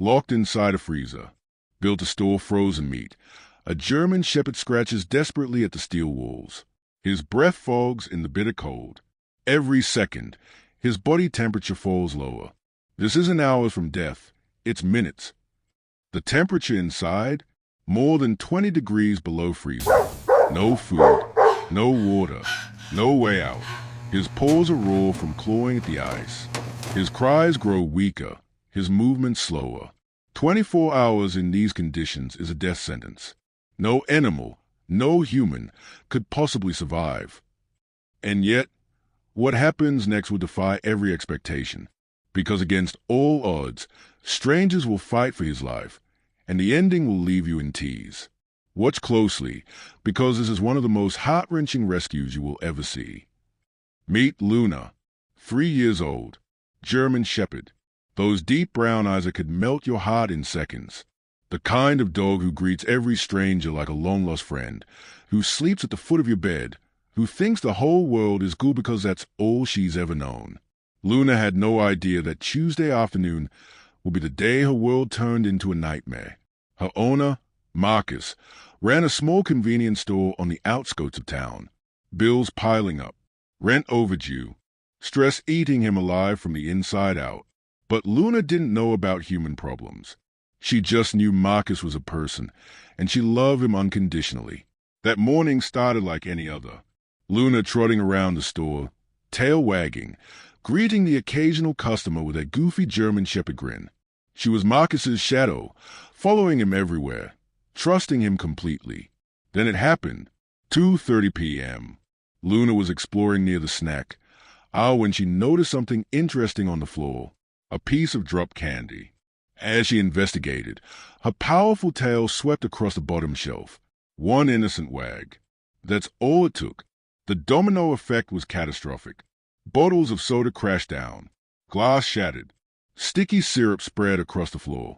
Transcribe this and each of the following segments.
locked inside a freezer, built to store frozen meat. A German shepherd scratches desperately at the steel walls. His breath fogs in the bitter cold. Every second, his body temperature falls lower. This isn't hours from death, it's minutes. The temperature inside, more than 20 degrees below freezing. No food, no water, no way out. His paws are raw from clawing at the ice. His cries grow weaker, his movements slower. 24 hours in these conditions is a death sentence. No animal, no human, could possibly survive. And yet, what happens next will defy every expectation. Because against all odds, strangers will fight for his life, and the ending will leave you in tears. Watch closely, because this is one of the most heart-wrenching rescues you will ever see. Meet Luna, 3 years old, German shepherd. Those deep brown eyes that could melt your heart in seconds. The kind of dog who greets every stranger like a long-lost friend, who sleeps at the foot of your bed, who thinks the whole world is good because that's all she's ever known. Luna had no idea that Tuesday afternoon would be the day her world turned into a nightmare. Her owner, Marcus, ran a small convenience store on the outskirts of town. Bills piling up, rent overdue, stress eating him alive from the inside out. But Luna didn't know about human problems. She just knew Marcus was a person, and she loved him unconditionally. That morning started like any other. Luna trotting around the store, tail wagging, greeting the occasional customer with a goofy German shepherd grin. She was Marcus's shadow, following him everywhere, trusting him completely. Then it happened. 2:30 p.m. Luna was exploring near the snack aisle when she noticed something interesting on the floor, a piece of dropped candy. As she investigated, her powerful tail swept across the bottom shelf. One innocent wag. That's all it took. The domino effect was catastrophic. Bottles of soda crashed down. Glass shattered. Sticky syrup spread across the floor.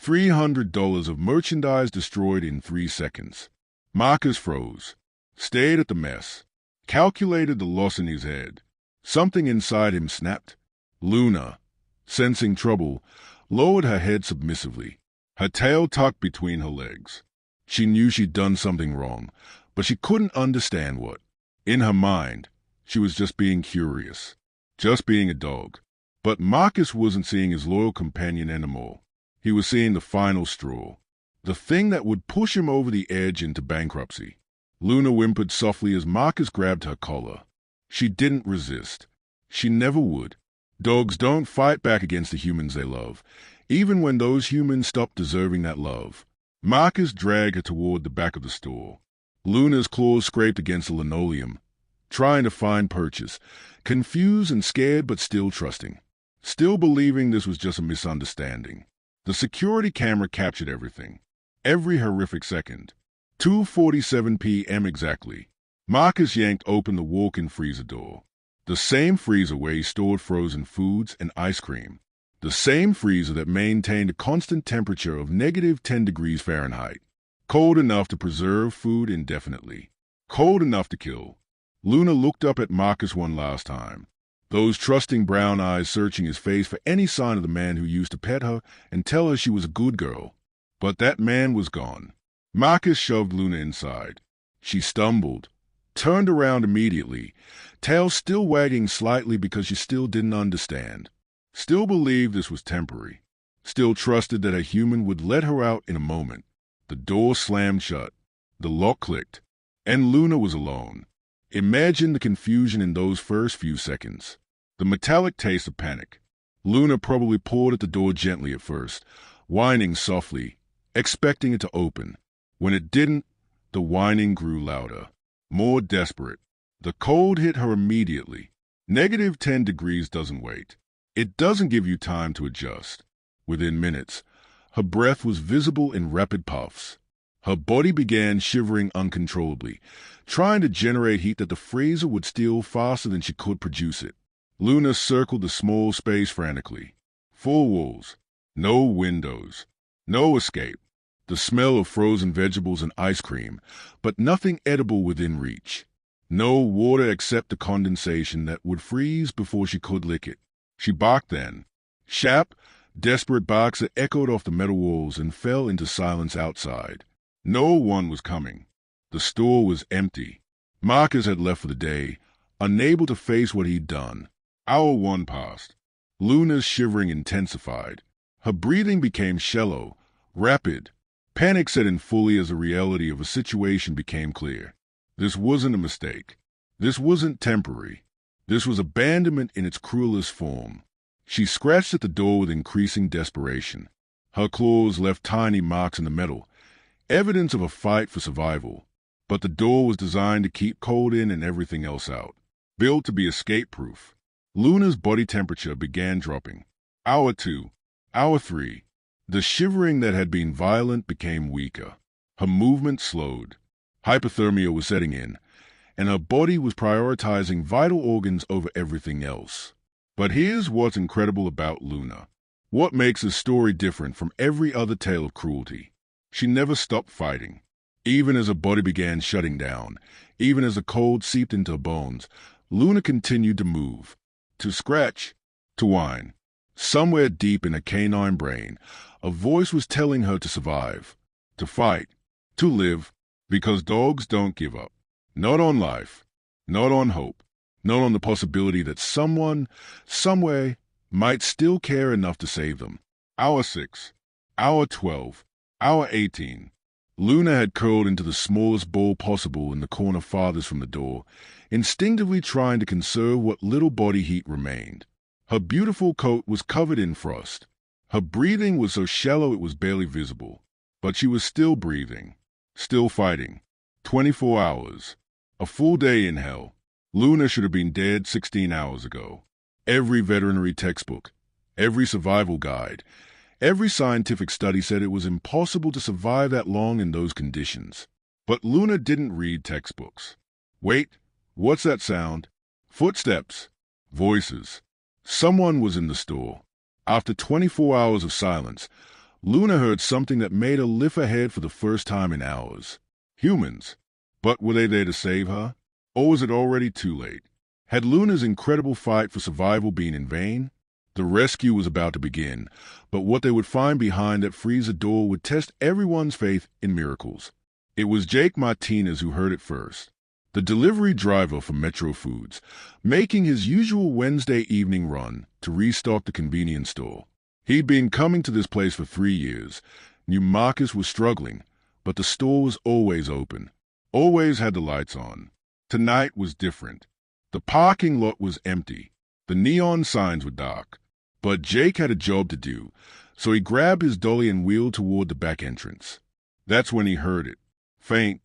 $300 of merchandise destroyed in 3 seconds. Marcus froze, stared at the mess, calculated the loss in his head. Something inside him snapped. Luna, sensing trouble, lowered her head submissively, her tail tucked between her legs. She knew she'd done something wrong, but she couldn't understand what. In her mind, she was just being curious, just being a dog. But Marcus wasn't seeing his loyal companion anymore. He was seeing the final straw, the thing that would push him over the edge into bankruptcy. Luna whimpered softly as Marcus grabbed her collar. She didn't resist. She never would. Dogs don't fight back against the humans they love, even when those humans stop deserving that love. Marcus dragged her toward the back of the store. Luna's claws scraped against the linoleum, trying to find purchase, confused and scared but still trusting, still believing this was just a misunderstanding. The security camera captured everything, every horrific second. 2:47 p.m. exactly. Marcus yanked open the walk-in freezer door. The same freezer where he stored frozen foods and ice cream. The same freezer that maintained a constant temperature of -10 degrees Fahrenheit. Cold enough to preserve food indefinitely. Cold enough to kill. Luna looked up at Marcus one last time. Those trusting brown eyes searching his face for any sign of the man who used to pet her and tell her she was a good girl. But that man was gone. Marcus shoved Luna inside. She stumbled, turned around immediately, tail still wagging slightly because she still didn't understand. Still believed this was temporary. Still trusted that a human would let her out in a moment. The door slammed shut. The lock clicked. And Luna was alone. Imagine the confusion in those first few seconds. The metallic taste of panic. Luna probably pulled at the door gently at first, whining softly, expecting it to open. When it didn't, the whining grew louder, more desperate. The cold hit her immediately. -10 degrees doesn't wait. It doesn't give you time to adjust. Within minutes, her breath was visible in rapid puffs. Her body began shivering uncontrollably, trying to generate heat that the freezer would steal faster than she could produce it. Luna circled the small space frantically. 4 walls, no windows, no escape. The smell of frozen vegetables and ice cream, but nothing edible within reach. No water except the condensation that would freeze before she could lick it. She barked then. Shap, Desperate barks that echoed off the metal walls and fell into silence outside. No one was coming. The store was empty. Marcus had left for the day, unable to face what he'd done. Hour 1 passed. Luna's shivering intensified. Her breathing became shallow, rapid. Panic set in fully as the reality of a situation became clear. This wasn't a mistake. This wasn't temporary. This was abandonment in its cruelest form. She scratched at the door with increasing desperation. Her claws left tiny marks in the metal, evidence of a fight for survival. But the door was designed to keep cold in and everything else out, built to be escape-proof. Luna's body temperature began dropping. Hour 2, hour 3. The shivering that had been violent became weaker. Her movement slowed. Hypothermia was setting in, and her body was prioritizing vital organs over everything else. But here's what's incredible about Luna. What makes this story different from every other tale of cruelty. She never stopped fighting. Even as her body began shutting down, even as the cold seeped into her bones, Luna continued to move, to scratch, to whine. Somewhere deep in her canine brain, a voice was telling her to survive, to fight, to live, because dogs don't give up. Not on life, not on hope, not on the possibility that someone, somewhere, might still care enough to save them. Hour 6, hour 12, hour 18. Luna had curled into the smallest ball possible in the corner farthest from the door, instinctively trying to conserve what little body heat remained. Her beautiful coat was covered in frost. Her breathing was so shallow it was barely visible. But she was still breathing, still fighting. 24 hours. A full day in hell. Luna should have been dead 16 hours ago. Every veterinary textbook, every survival guide, every scientific study said it was impossible to survive that long in those conditions. But Luna didn't read textbooks. Wait, what's that sound? Footsteps. Voices. Someone was in the store. After 24 hours of silence, Luna heard something that made her lift her head for the first time in hours. Humans. But were they there to save her? Or was it already too late? Had Luna's incredible fight for survival been in vain? The rescue was about to begin, but what they would find behind that freezer door would test everyone's faith in miracles. It was Jake Martinez who heard it first, the delivery driver for Metro Foods, making his usual Wednesday evening run to restock the convenience store. He'd been coming to this place for 3 years, knew Marcus was struggling, but the store was always open, always had the lights on. Tonight was different. The parking lot was empty. The neon signs were dark. But Jake had a job to do, so he grabbed his dolly and wheeled toward the back entrance. That's when he heard it. Faint,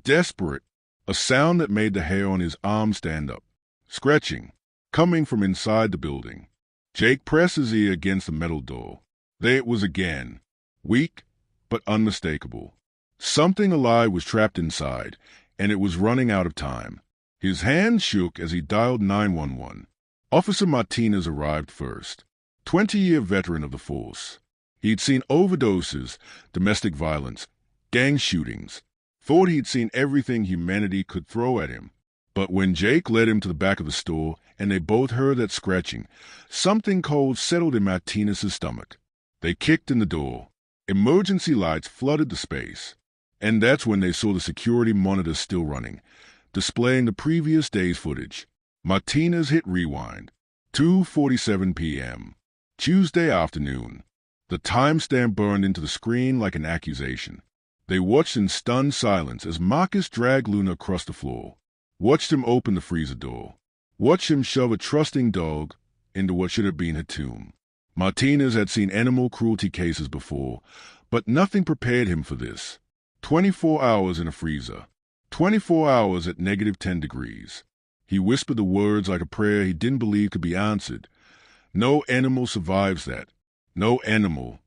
desperate, a sound that made the hair on his arm stand up. Scratching, coming from inside the building. Jake pressed his ear against the metal door. There it was again. Weak, but unmistakable. Something alive was trapped inside, and it was running out of time. His hand shook as he dialed 911. Officer Martinez arrived first. 20-year veteran of the force. He'd seen overdoses, domestic violence, gang shootings. Thought he'd seen everything humanity could throw at him. But when Jake led him to the back of the store and they both heard that scratching, something cold settled in Martinez's stomach. They kicked in the door. Emergency lights flooded the space. And that's when they saw the security monitor still running, displaying the previous day's footage. Martinez hit rewind. 2:47 p.m. Tuesday afternoon. The timestamp burned into the screen like an accusation. They watched in stunned silence as Marcus dragged Luna across the floor. Watched him open the freezer door. Watched him shove a trusting dog into what should have been her tomb. Martinez had seen animal cruelty cases before, but nothing prepared him for this. 24 hours in a freezer. 24 hours at -10 degrees. He whispered the words like a prayer he didn't believe could be answered. No animal survives that. No animal.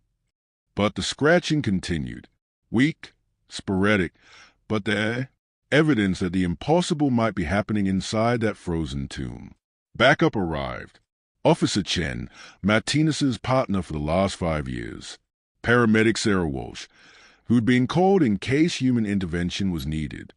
But the scratching continued. Weak, sporadic, but there evidence that the impossible might be happening inside that frozen tomb. Backup arrived. Officer Chen, Martinez's partner for the last 5 years. Paramedic Sarah Walsh, who'd been called in case human intervention was needed.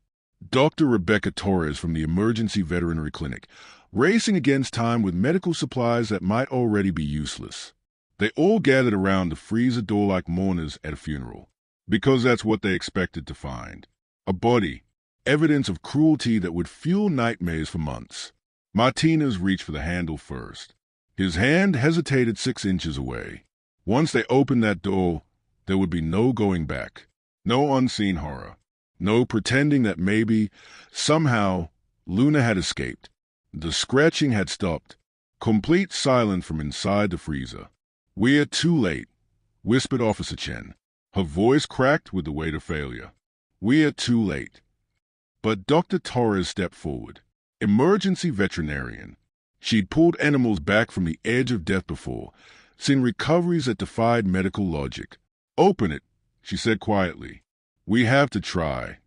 Dr. Rebecca Torres from the Emergency Veterinary Clinic, racing against time with medical supplies that might already be useless. They all gathered around the freezer door like mourners at a funeral, because that's what they expected to find. A body, evidence of cruelty that would fuel nightmares for months. Martinez reached for the handle first. His hand hesitated 6 inches away. Once they opened that door, there would be no going back. No unseen horror. No pretending that maybe, somehow, Luna had escaped. The scratching had stopped. Complete silence from inside the freezer. "We're too late," whispered Officer Chen. Her voice cracked with the weight of failure. "We're too late." But Dr. Torres stepped forward. Emergency veterinarian. She'd pulled animals back from the edge of death before, seen recoveries that defied medical logic. "Open it," she said quietly. "We have to try."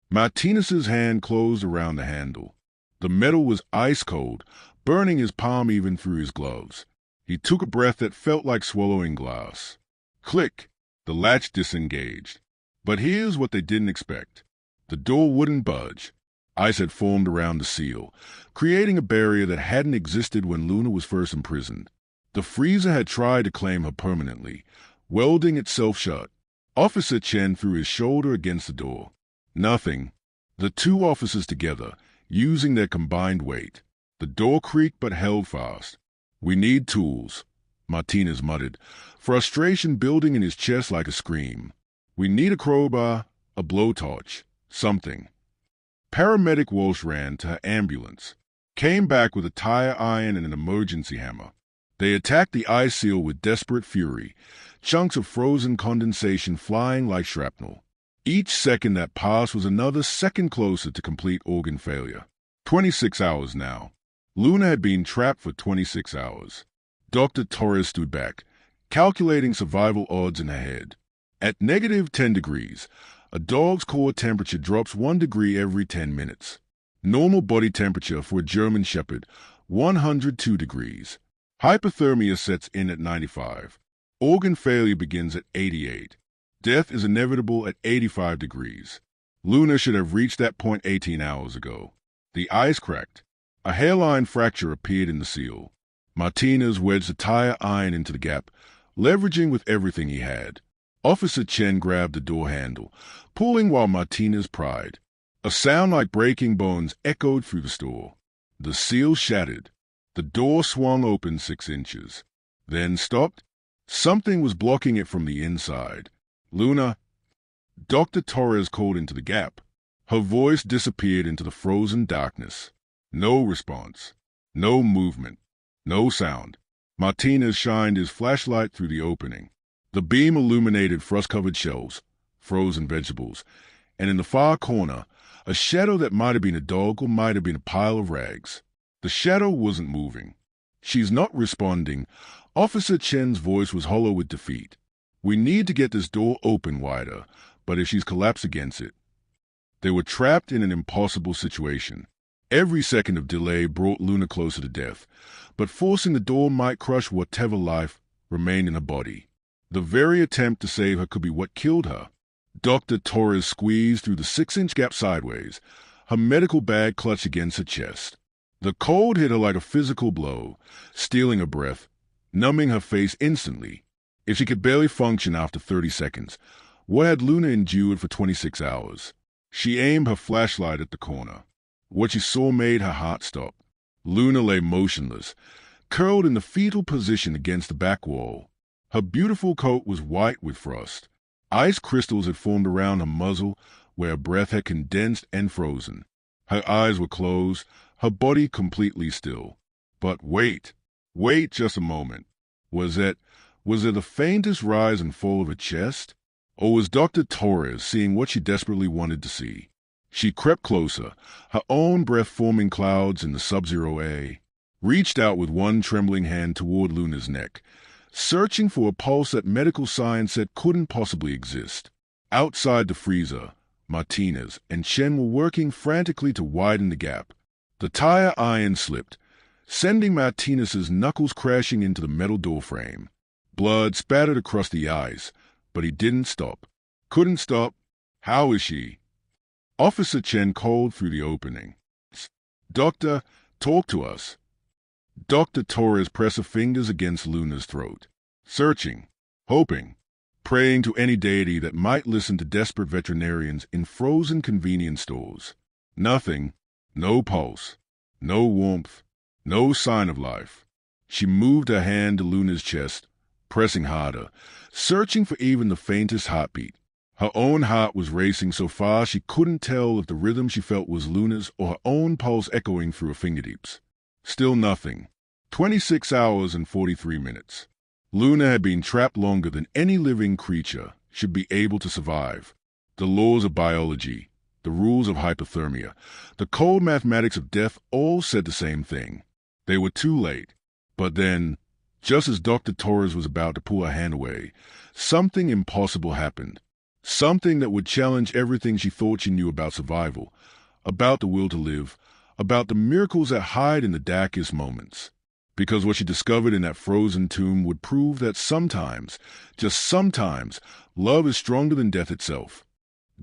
Martinez's hand closed around the handle. The metal was ice cold, burning his palm even through his gloves. He took a breath that felt like swallowing glass. Click! The latch disengaged. But here's what they didn't expect. The door wouldn't budge. Ice had formed around the seal, creating a barrier that hadn't existed when Luna was first imprisoned. The freezer had tried to claim her permanently, welding itself shut. Officer Chen threw his shoulder against the door. Nothing. The two officers together, using their combined weight. The door creaked but held fast. "We need tools," Martinez muttered, frustration building in his chest like a scream. "We need a crowbar, a blowtorch, something." Paramedic Walsh ran to her ambulance, came back with a tire iron and an emergency hammer. They attacked the ice seal with desperate fury, chunks of frozen condensation flying like shrapnel. Each second that passed was another second closer to complete organ failure. 26 hours now. Luna had been trapped for 26 hours. Dr. Torres stood back, calculating survival odds in her head. At -10 degrees, a dog's core temperature drops 1 degree every 10 minutes. Normal body temperature for a German Shepherd, 102 degrees. Hypothermia sets in at 95. Organ failure begins at 88. Death is inevitable at 85 degrees. Luna should have reached that point 18 hours ago. The ice cracked. A hairline fracture appeared in the seal. Martinez wedged the tire iron into the gap, leveraging with everything he had. Officer Chen grabbed the door handle, pulling while Martinez pried. A sound like breaking bones echoed through the store. The seal shattered. The door swung open 6 inches. Then stopped. Something was blocking it from the inside. "Luna!" Dr. Torres called into the gap. Her voice disappeared into the frozen darkness. No response. No movement. No sound. Martinez shined his flashlight through the opening. The beam illuminated frost-covered shelves, frozen vegetables, and in the far corner, a shadow that might have been a dog or might have been a pile of rags. The shadow wasn't moving. "She's not responding." Officer Chen's voice was hollow with defeat. "We need to get this door open wider, but if she's collapsed against it..." They were trapped in an impossible situation. Every second of delay brought Luna closer to death, but forcing the door might crush whatever life remained in her body. The very attempt to save her could be what killed her. Dr. Torres squeezed through the 6-inch gap sideways, her medical bag clutched against her chest. The cold hit her like a physical blow, stealing her breath, numbing her face instantly. If she could barely function after 30 seconds, what had Luna endured for 26 hours? She aimed her flashlight at the corner. What she saw made her heart stop. Luna lay motionless, curled in the fetal position against the back wall. Her beautiful coat was white with frost. Ice crystals had formed around her muzzle where her breath had condensed and frozen. Her eyes were closed, her body completely still. But wait just a moment. Was it the faintest rise and fall of her chest? Or was Dr. Torres seeing what she desperately wanted to see? She crept closer, her own breath forming clouds in the sub-zero air, reached out with one trembling hand toward Luna's neck, searching for a pulse that medical science said couldn't possibly exist. Outside the freezer, Martinez and Chen were working frantically to widen the gap. The tire iron slipped, sending Martinez's knuckles crashing into the metal doorframe. Blood spattered across the ice, but he didn't stop. Couldn't stop. "How is she?" Officer Chen called through the opening. "Doctor, talk to us." Dr. Torres pressed her fingers against Luna's throat. searching, hoping, praying to any deity that might listen to desperate veterinarians in frozen convenience stores. Nothing, no pulse, no warmth, no sign of life. She moved her hand to Luna's chest, pressing harder, searching for even the faintest heartbeat. Her own heart was racing so fast she couldn't tell if the rhythm she felt was Luna's or her own pulse echoing through her fingertips. Still nothing. 26 hours and 43 minutes. Luna had been trapped longer than any living creature should be able to survive. The laws of biology, the rules of hypothermia, the cold mathematics of death all said the same thing. They were too late. But then, just as Dr. Torres was about to pull her hand away, something impossible happened. Something that would challenge everything she thought she knew about survival, about the will to live, about the miracles that hide in the darkest moments. Because what she discovered in that frozen tomb would prove that sometimes, just sometimes, love is stronger than death itself.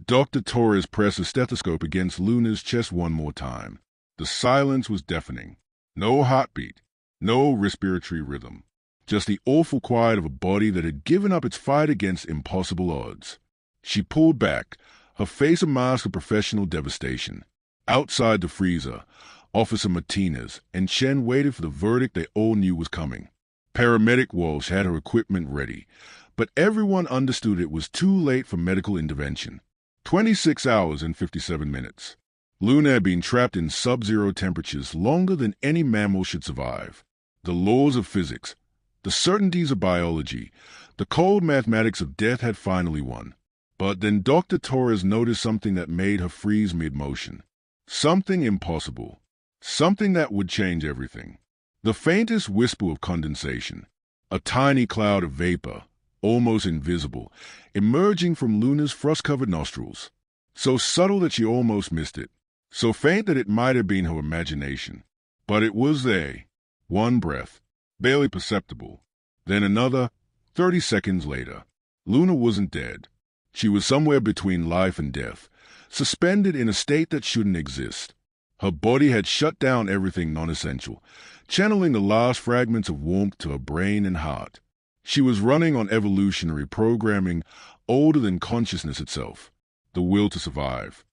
Dr. Torres pressed a stethoscope against Luna's chest one more time. The silence was deafening. No heartbeat, no respiratory rhythm. Just the awful quiet of a body that had given up its fight against impossible odds. She pulled back, her face a mask of professional devastation. Outside the freezer, Officer Martinez and Chen waited for the verdict they all knew was coming. Paramedic Walsh had her equipment ready, but everyone understood it was too late for medical intervention. 26 hours and 57 minutes. Luna had been trapped in sub-zero temperatures longer than any mammal should survive. The laws of physics, the certainties of biology, the cold mathematics of death had finally won. But then Dr. Torres noticed something that made her freeze mid-motion. Something impossible. Something that would change everything. The faintest whisper of condensation. A tiny cloud of vapor, almost invisible, emerging from Luna's frost-covered nostrils. So subtle that she almost missed it. So faint that it might have been her imagination. But it was there. One breath, barely perceptible. Then another, 30 seconds later. Luna wasn't dead. She was somewhere between life and death, suspended in a state that shouldn't exist. Her body had shut down everything non-essential, channeling the last fragments of warmth to her brain and heart. She was running on evolutionary programming older than consciousness itself, the will to survive.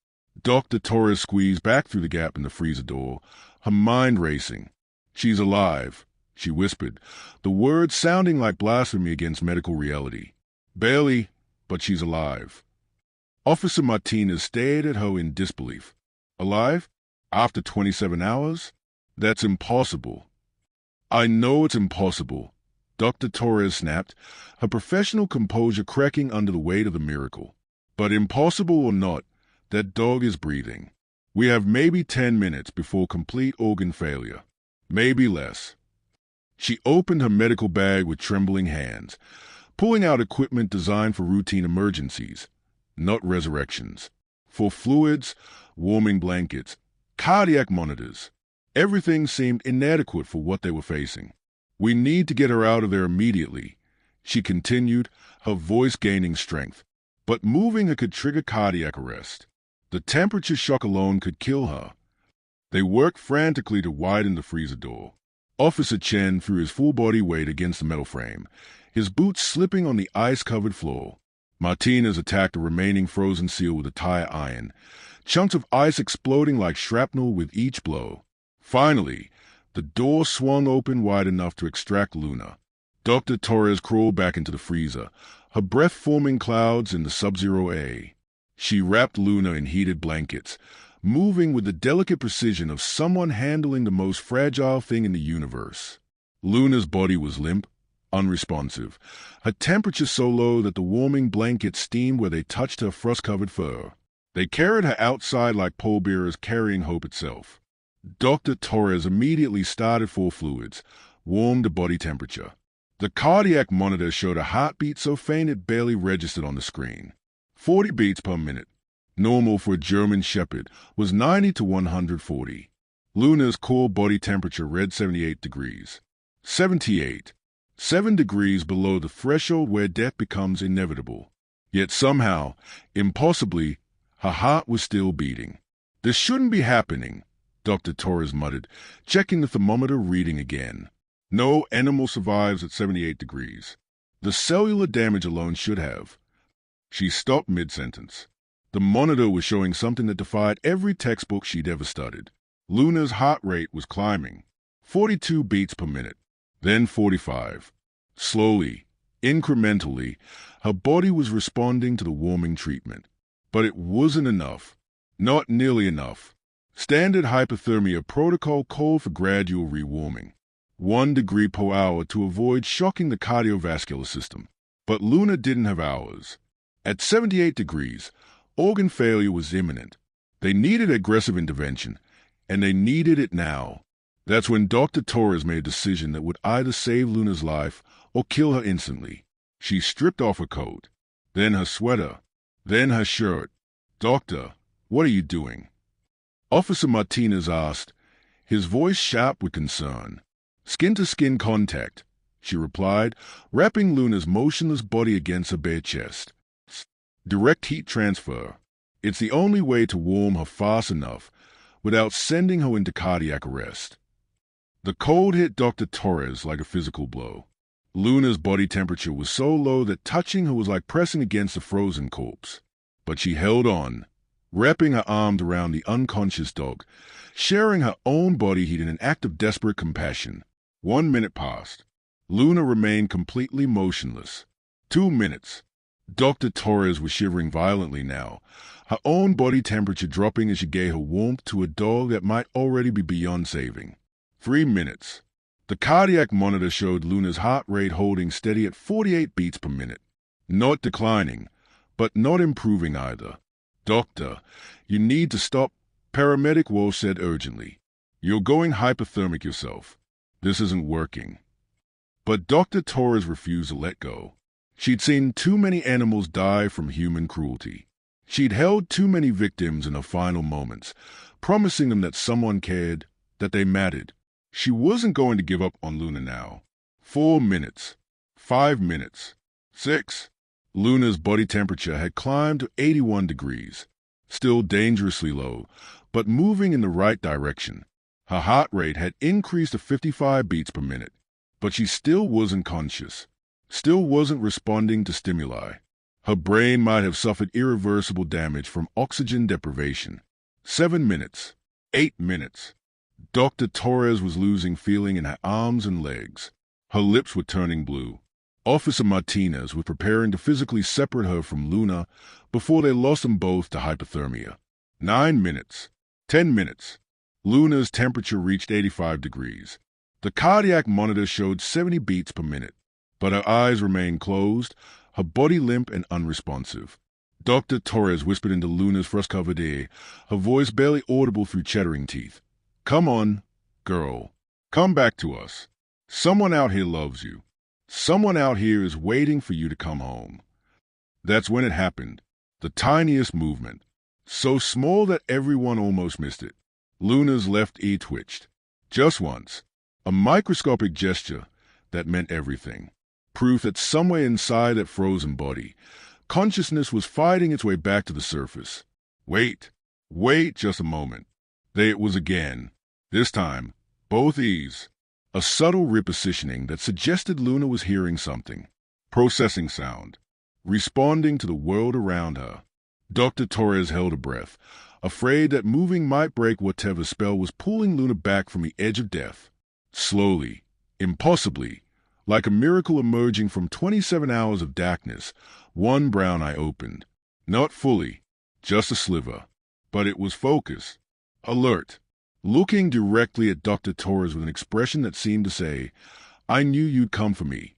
Dr. Torres squeezed back through the gap in the freezer door, her mind racing. "She's alive," she whispered, the words sounding like blasphemy against medical reality. "Barely, but she's alive." Officer Martinez stared at her in disbelief. "Alive? After 27 hours? That's impossible." "I know it's impossible," Dr. Torres snapped, her professional composure cracking under the weight of the miracle. "But impossible or not, that dog is breathing. We have maybe 10 minutes before complete organ failure. Maybe less." She opened her medical bag with trembling hands, pulling out equipment designed for routine emergencies, not resurrections. For fluids, warming blankets, cardiac monitors. Everything seemed inadequate for what they were facing. "We need to get her out of there immediately," she continued, her voice gaining strength. But moving her could trigger cardiac arrest. The temperature shock alone could kill her. They worked frantically to widen the freezer door. Officer Chen threw his full body weight against the metal frame, his boots slipping on the ice-covered floor. Martinez attacked the remaining frozen seal with a tire iron, chunks of ice exploding like shrapnel with each blow. Finally, the door swung open wide enough to extract Luna. Dr. Torres crawled back into the freezer, her breath forming clouds in the sub-zero air. She wrapped Luna in heated blankets, moving with the delicate precision of someone handling the most fragile thing in the universe. Luna's body was limp, unresponsive, her temperature so low that the warming blankets steamed where they touched her frost-covered fur. They carried her outside like pallbearers carrying hope itself. Dr. Torres immediately started for fluids, warmed to body temperature. The cardiac monitor showed a heartbeat so faint it barely registered on the screen. 40 beats per minute. Normal for a German Shepherd was 90 to 140. Luna's core body temperature read 78 degrees. 78. 7 degrees below the threshold where death becomes inevitable. Yet somehow, impossibly, her heart was still beating. "This shouldn't be happening," Dr. Torres muttered, checking the thermometer reading again. "No animal survives at 78 degrees. The cellular damage alone should have. She stopped mid-sentence. The monitor was showing something that defied every textbook she'd ever studied. Luna's heart rate was climbing. 42 beats per minute, then 45. Slowly, incrementally, her body was responding to the warming treatment. But it wasn't enough. Not nearly enough. Standard hypothermia protocol called for gradual rewarming. 1 degree per hour to avoid shocking the cardiovascular system. But Luna didn't have hours. At 78 degrees, organ failure was imminent. They needed aggressive intervention, and they needed it now. That's when Dr. Torres made a decision that would either save Luna's life or kill her instantly. She stripped off her coat, then her sweater, then her shirt. "Doctor, what are you doing?" Officer Martinez asked, his voice sharp with concern. "Skin-to-skin contact," she replied, wrapping Luna's motionless body against her bare chest. "Direct heat transfer. It's the only way to warm her fast enough without sending her into cardiac arrest." The cold hit Dr. Torres like a physical blow. Luna's body temperature was so low that touching her was like pressing against a frozen corpse. But she held on, wrapping her arms around the unconscious dog, sharing her own body heat in an act of desperate compassion. 1 minute passed. Luna remained completely motionless. 2 minutes. Dr. Torres was shivering violently now, her own body temperature dropping as she gave her warmth to a dog that might already be beyond saving. 3 minutes. The cardiac monitor showed Luna's heart rate holding steady at 48 beats per minute. Not declining, but not improving either. "Doctor, you need to stop," Paramedic Walsh said urgently. "You're going hypothermic yourself. This isn't working." But Dr. Torres refused to let go. She'd seen too many animals die from human cruelty. She'd held too many victims in her final moments, promising them that someone cared, that they mattered. She wasn't going to give up on Luna now. 4 minutes. 5 minutes. 6. Luna's body temperature had climbed to 81 degrees. Still dangerously low, but moving in the right direction. Her heart rate had increased to 55 beats per minute, but she still wasn't conscious. Still wasn't responding to stimuli. Her brain might have suffered irreversible damage from oxygen deprivation. 7 minutes. 8 minutes. Dr. Torres was losing feeling in her arms and legs. Her lips were turning blue. Officer Martinez was preparing to physically separate her from Luna before they lost them both to hypothermia. 9 minutes. 10 minutes. Luna's temperature reached 85 degrees. The cardiac monitor showed 70 beats per minute, but her eyes remained closed, her body limp and unresponsive. Dr. Torres whispered into Luna's frost-covered ear, her voice barely audible through chattering teeth. "Come on, girl. Come back to us. Someone out here loves you. Someone out here is waiting for you to come home." That's when it happened. The tiniest movement. So small that everyone almost missed it. Luna's left ear twitched. Just once. A microscopic gesture that meant everything. Proof that somewhere inside that frozen body, consciousness was fighting its way back to the surface. Wait just a moment. There it was again. This time, both ears. A subtle repositioning that suggested Luna was hearing something. Processing sound. Responding to the world around her. Dr. Torres held her breath, afraid that moving might break whatever spell was pulling Luna back from the edge of death. Slowly, impossibly, like a miracle emerging from 27 hours of darkness, one brown eye opened. Not fully, just a sliver. But it was focused, alert, looking directly at Dr. Torres with an expression that seemed to say, "I knew you'd come for me."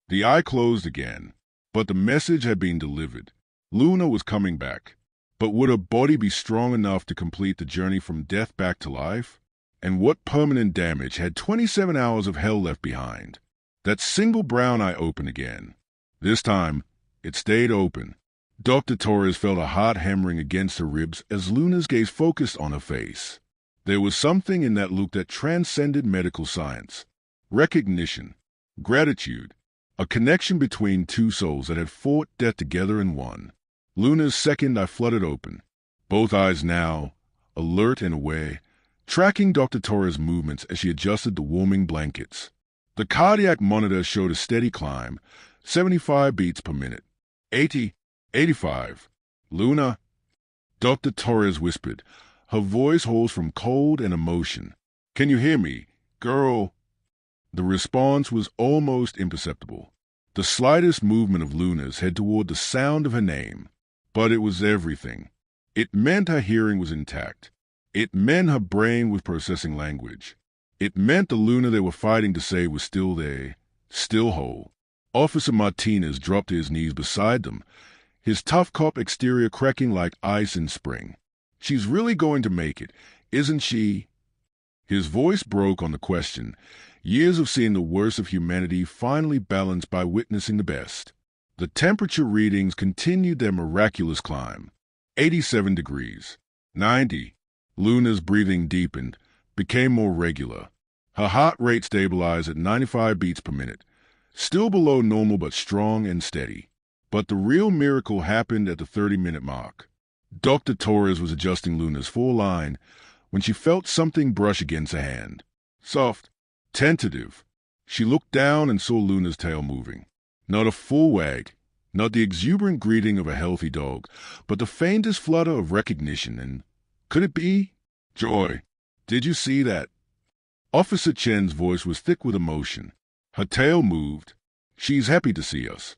The eye closed again, but the message had been delivered. Luna was coming back. But would her body be strong enough to complete the journey from death back to life? And what permanent damage had 27 hours of hell left behind? That single brown eye opened again. This time, it stayed open. Dr. Torres felt a heart hammering against her ribs as Luna's gaze focused on her face. There was something in that look that transcended medical science. Recognition, gratitude, a connection between two souls that had fought death together in one. Luna's second eye fluttered open, both eyes now, alert and aware, tracking Dr. Torres' movements as she adjusted the warming blankets. The cardiac monitor showed a steady climb, 75 beats per minute. 80, 85. Luna, Dr. Torres whispered, her voice hoarse from cold and emotion. Can you hear me, girl? The response was almost imperceptible. The slightest movement of Luna's head toward the sound of her name. But it was everything. It meant her hearing was intact. It meant her brain was processing language. It meant the Luna they were fighting to save was still there, still whole. Officer Martinez dropped to his knees beside them, his tough cop exterior cracking like ice in spring. She's really going to make it, isn't she? His voice broke on the question, years of seeing the worst of humanity finally balanced by witnessing the best. The temperature readings continued their miraculous climb. 87 degrees. 90. Luna's breathing deepened, became more regular. Her heart rate stabilized at 95 beats per minute. Still below normal but strong and steady. But the real miracle happened at the 30-minute mark. Dr. Torres was adjusting Luna's full line when she felt something brush against her hand. Soft, tentative. She looked down and saw Luna's tail moving. Not a full wag, not the exuberant greeting of a healthy dog, but the faintest flutter of recognition. And could it be? Joy, did you see that? Officer Chen's voice was thick with emotion. Her tail moved. She's happy to see us.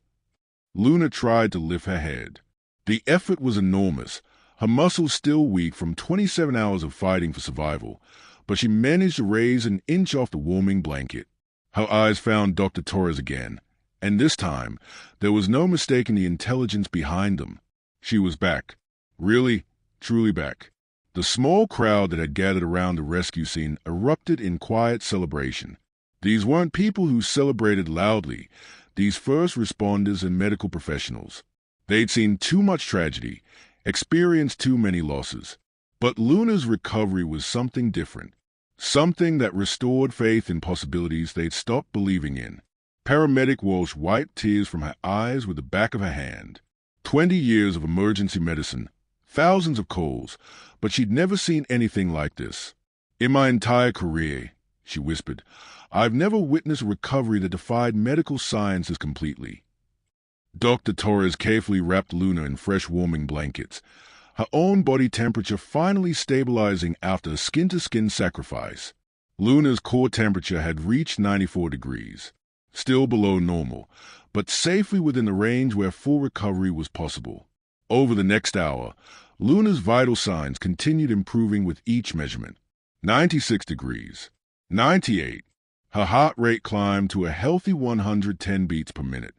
Luna tried to lift her head. The effort was enormous, her muscles still weak from 27 hours of fighting for survival, but she managed to raise an inch off the warming blanket. Her eyes found Dr. Torres again, and this time there was no mistaking the intelligence behind them. She was back. Really, truly back. The small crowd that had gathered around the rescue scene erupted in quiet celebration. These weren't people who celebrated loudly, these first responders and medical professionals. They'd seen too much tragedy, experienced too many losses. But Luna's recovery was something different, something that restored faith in possibilities they'd stopped believing in. Paramedic Walsh wiped tears from her eyes with the back of her hand. 20 years of emergency medicine, thousands of calls, but she'd never seen anything like this. In my entire career, she whispered, I've never witnessed a recovery that defied medical sciences completely. Dr. Torres carefully wrapped Luna in fresh warming blankets, her own body temperature finally stabilizing after a skin-to-skin sacrifice. Luna's core temperature had reached 94 degrees, still below normal, but safely within the range where full recovery was possible. Over the next hour, Luna's vital signs continued improving with each measurement. 96 degrees. 98. Her heart rate climbed to a healthy 110 beats per minute.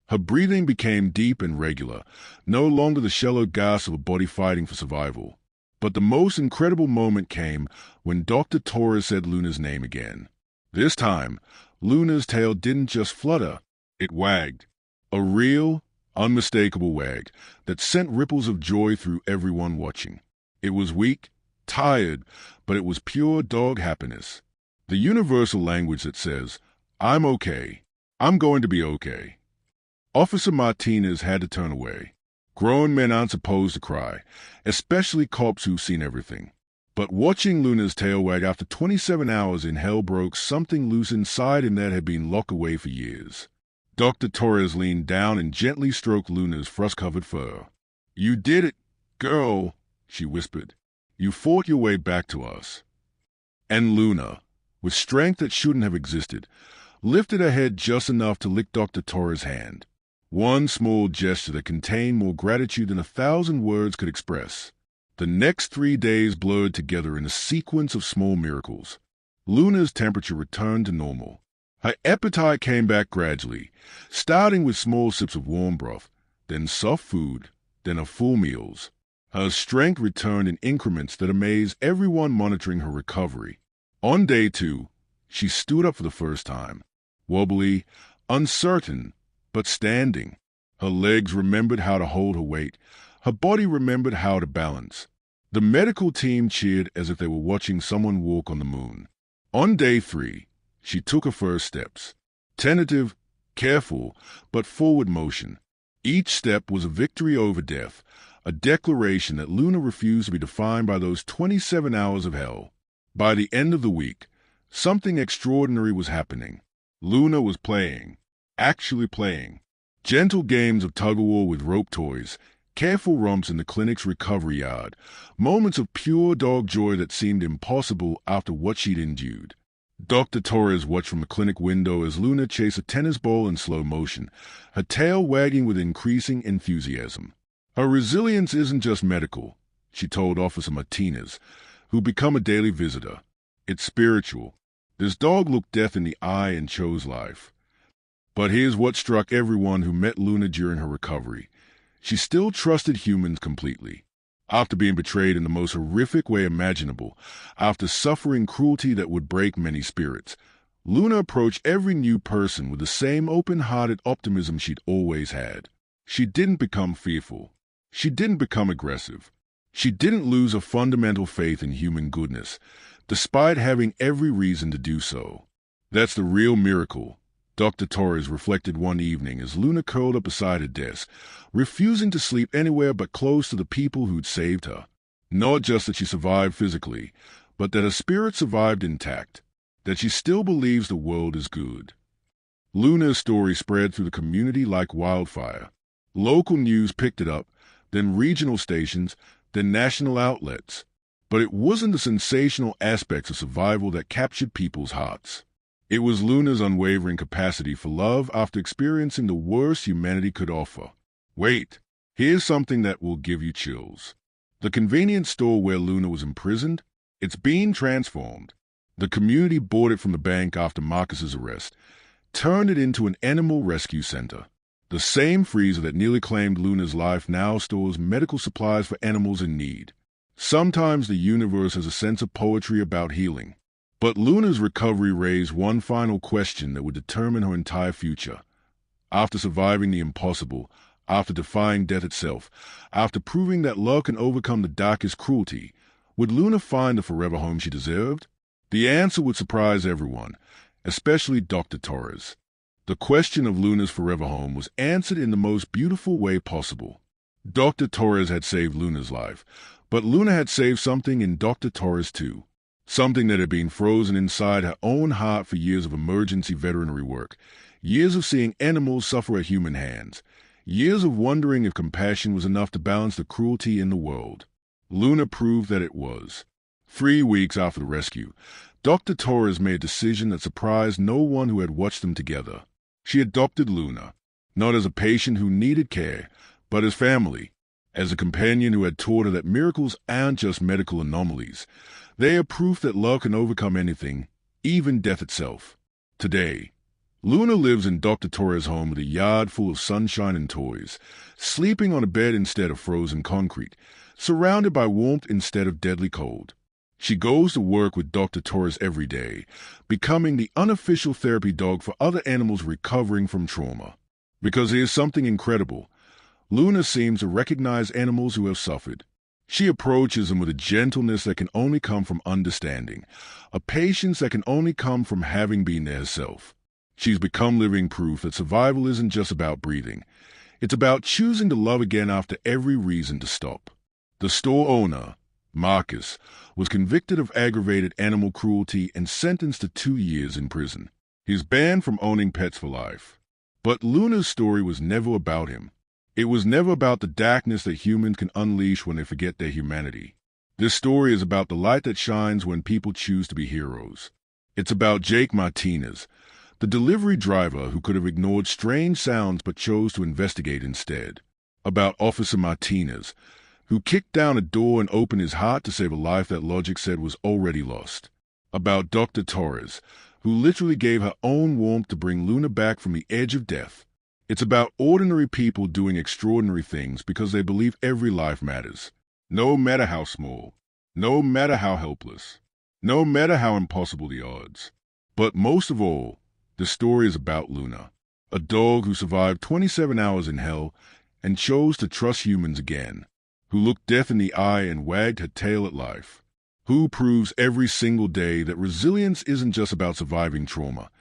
Her breathing became deep and regular, no longer the shallow gasp of a body fighting for survival. But the most incredible moment came when Dr. Torres said Luna's name again. This time, Luna's tail didn't just flutter, it wagged. A real, unmistakable wag that sent ripples of joy through everyone watching. It was weak, tired, but it was pure dog happiness. The universal language that says, I'm okay. I'm going to be okay. Officer Martinez had to turn away. Grown men aren't supposed to cry, especially cops who've seen everything. But watching Luna's tail wag after 27 hours in hell broke something loose inside him that had been locked away for years. Dr. Torres leaned down and gently stroked Luna's frost-covered fur. You did it, girl, she whispered. You fought your way back to us. And Luna, with strength that shouldn't have existed, lifted her head just enough to lick Dr. Torres' hand. One small gesture that contained more gratitude than 1,000 words could express. The next 3 days blurred together in a sequence of small miracles. Luna's temperature returned to normal. Her appetite came back gradually, starting with small sips of warm broth, then soft food, then her full meals. Her strength returned in increments that amazed everyone monitoring her recovery. On day 2, she stood up for the first time, wobbly, uncertain, but standing. Her legs remembered how to hold her weight. Her body remembered how to balance. The medical team cheered as if they were watching someone walk on the moon. On day 3, she took her first steps. Tentative, careful, but forward motion. Each step was a victory over death, a declaration that Luna refused to be defined by those 27 hours of hell. By the end of the week, something extraordinary was happening. Luna was playing, actually playing. Gentle games of tug-of-war with rope toys, careful romps in the clinic's recovery yard, moments of pure dog joy that seemed impossible after what she'd endured. Dr. Torres watched from the clinic window as Luna chased a tennis ball in slow motion, her tail wagging with increasing enthusiasm. Her resilience isn't just medical, she told Officer Martinez, who'd become a daily visitor. It's spiritual. This dog looked death in the eye and chose life. But here's what struck everyone who met Luna during her recovery. She still trusted humans completely. After being betrayed in the most horrific way imaginable, after suffering cruelty that would break many spirits, Luna approached every new person with the same open-hearted optimism she'd always had. She didn't become fearful. She didn't become aggressive. She didn't lose a fundamental faith in human goodness, despite having every reason to do so. That's the real miracle, Dr. Torres reflected one evening as Luna curled up beside her desk, refusing to sleep anywhere but close to the people who'd saved her. Not just that she survived physically, but that her spirit survived intact, that she still believes the world is good. Luna's story spread through the community like wildfire. Local news picked it up, then regional stations, then national outlets. But it wasn't the sensational aspects of survival that captured people's hearts. It was Luna's unwavering capacity for love after experiencing the worst humanity could offer. Wait, here's something that will give you chills. The convenience store where Luna was imprisoned, it's being transformed. The community bought it from the bank after Marcus's arrest, turned it into an animal rescue center. The same freezer that nearly claimed Luna's life now stores medical supplies for animals in need. Sometimes the universe has a sense of poetry about healing. But Luna's recovery raised one final question that would determine her entire future. After surviving the impossible, after defying death itself, after proving that love can overcome the darkest cruelty, would Luna find the forever home she deserved? The answer would surprise everyone, especially Dr. Torres. The question of Luna's forever home was answered in the most beautiful way possible. Dr. Torres had saved Luna's life, but Luna had saved something in Dr. Torres too. Something that had been frozen inside her own heart for years of emergency veterinary work, years of seeing animals suffer at human hands, years of wondering if compassion was enough to balance the cruelty in the world. Luna proved that it was. 3 weeks after the rescue, Dr. Torres made a decision that surprised no one who had watched them together. She adopted Luna, not as a patient who needed care, but as family, as a companion who had taught her that miracles aren't just medical anomalies. They are proof that love can overcome anything, even death itself. Today, Luna lives in Dr. Torres' home with a yard full of sunshine and toys, sleeping on a bed instead of frozen concrete, surrounded by warmth instead of deadly cold. She goes to work with Dr. Torres every day, becoming the unofficial therapy dog for other animals recovering from trauma. Because here's something incredible. Luna seems to recognize animals who have suffered. She approaches them with a gentleness that can only come from understanding, a patience that can only come from having been there herself. She's become living proof that survival isn't just about breathing. It's about choosing to love again after every reason to stop. The store owner, Marcus, was convicted of aggravated animal cruelty and sentenced to 2 years in prison. He's banned from owning pets for life. But Luna's story was never about him. It was never about the darkness that humans can unleash when they forget their humanity. This story is about the light that shines when people choose to be heroes. It's about Jake Martinez, the delivery driver who could have ignored strange sounds but chose to investigate instead. About Officer Martinez, who kicked down a door and opened his heart to save a life that logic said was already lost. About Dr. Torres, who literally gave her own warmth to bring Luna back from the edge of death. It's about ordinary people doing extraordinary things because they believe every life matters, no matter how small, no matter how helpless, no matter how impossible the odds. But most of all, the story is about Luna, a dog who survived 27 hours in hell and chose to trust humans again, who looked death in the eye and wagged her tail at life, who proves every single day that resilience isn't just about surviving trauma.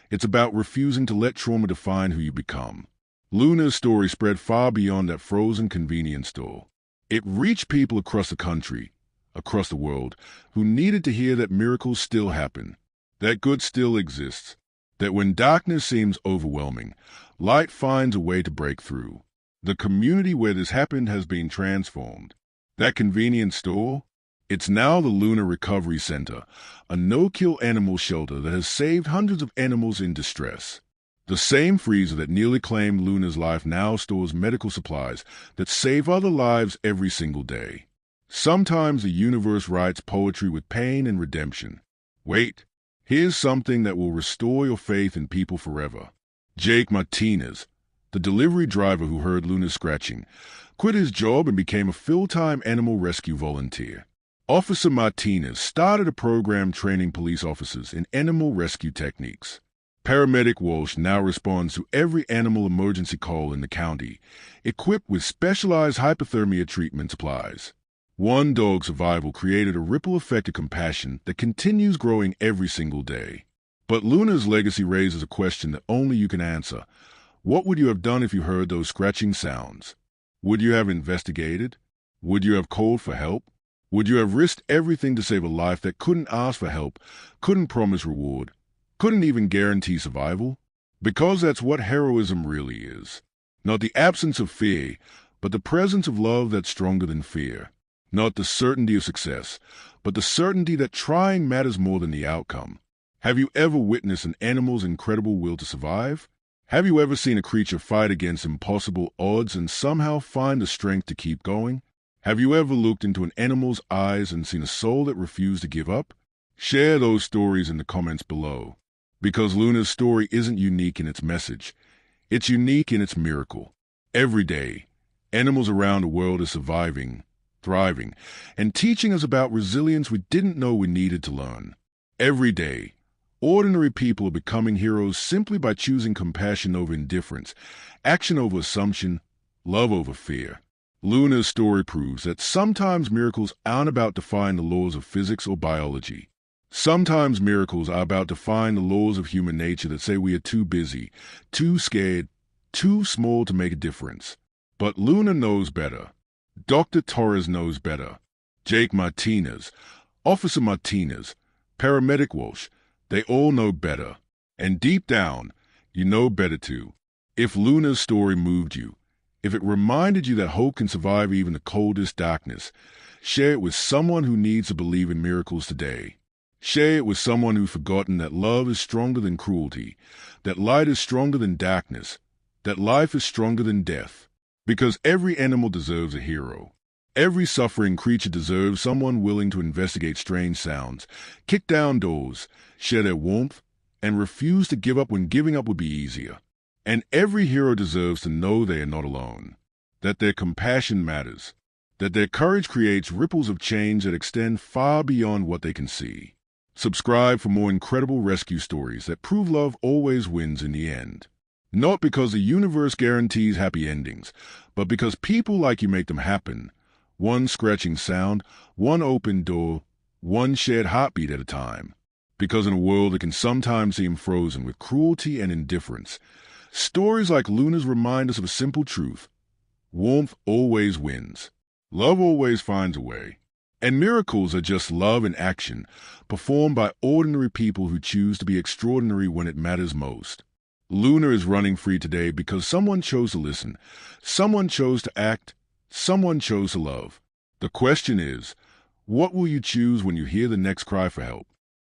It's about refusing to let trauma define who you become. Luna's story spread far beyond that frozen convenience store. It reached people across the country, across the world, who needed to hear that miracles still happen, that good still exists, That when darkness seems overwhelming, light finds a way to break through. The community where this happened has been transformed. That convenience store? It's now the Lunar Recovery Center, a no-kill animal shelter that has saved hundreds of animals in distress. The same freezer that nearly claimed Luna's life now stores medical supplies that save other lives every single day. Sometimes the universe writes poetry with pain and redemption. Wait, here's something that will restore your faith in people forever. Jake Martinez, the delivery driver who heard Luna's scratching, quit his job and became a full-time animal rescue volunteer. Officer Martinez started a program training police officers in animal rescue techniques. Paramedic Walsh now responds to every animal emergency call in the county, equipped with specialized hypothermia treatment supplies. One dog's survival created a ripple effect of compassion that continues growing every single day. But Luna's legacy raises a question that only you can answer. What would you have done if you heard those scratching sounds? Would you have investigated? Would you have called for help? Would you have risked everything to save a life that couldn't ask for help, couldn't promise reward, couldn't even guarantee survival? Because that's what heroism really is. Not the absence of fear, but the presence of love that's stronger than fear. Not the certainty of success, but the certainty that trying matters more than the outcome. Have you ever witnessed an animal's incredible will to survive? Have you ever seen a creature fight against impossible odds and somehow find the strength to keep going? Have you ever looked into an animal's eyes and seen a soul that refused to give up? Share those stories in the comments below. Because Luna's story isn't unique in its message. It's unique in its miracle. Every day, animals around the world are surviving, thriving, and teaching us about resilience we didn't know we needed to learn. Every day, ordinary people are becoming heroes simply by choosing compassion over indifference, action over assumption, love over fear. Luna's story proves that sometimes miracles aren't about defying the laws of physics or biology. Sometimes miracles are about defying the laws of human nature that say we are too busy, too scared, too small to make a difference. But Luna knows better. Dr. Torres knows better. Jake Martinez, Officer Martinez, Paramedic Walsh, they all know better. And deep down, you know better too. If Luna's story moved you, if it reminded you that hope can survive even the coldest darkness, share it with someone who needs to believe in miracles today. Share it with someone who's forgotten that love is stronger than cruelty, that light is stronger than darkness, that life is stronger than death. Because every animal deserves a hero. Every suffering creature deserves someone willing to investigate strange sounds, kick down doors, share their warmth, and refuse to give up when giving up would be easier. And every hero deserves to know they are not alone, that their compassion matters, that their courage creates ripples of change that extend far beyond what they can see. Subscribe for more incredible rescue stories that prove love always wins in the end. Not because the universe guarantees happy endings, but because people like you make them happen. One scratching sound, one open door, one shared heartbeat at a time. Because in a world that can sometimes seem frozen with cruelty and indifference, stories like Luna's remind us of a simple truth. Warmth always wins. Love always finds a way. And miracles are just love in action, performed by ordinary people who choose to be extraordinary when it matters most. Luna is running free today because someone chose to listen, someone chose to act, someone chose to love. The question is, what will you choose when you hear the next cry for help?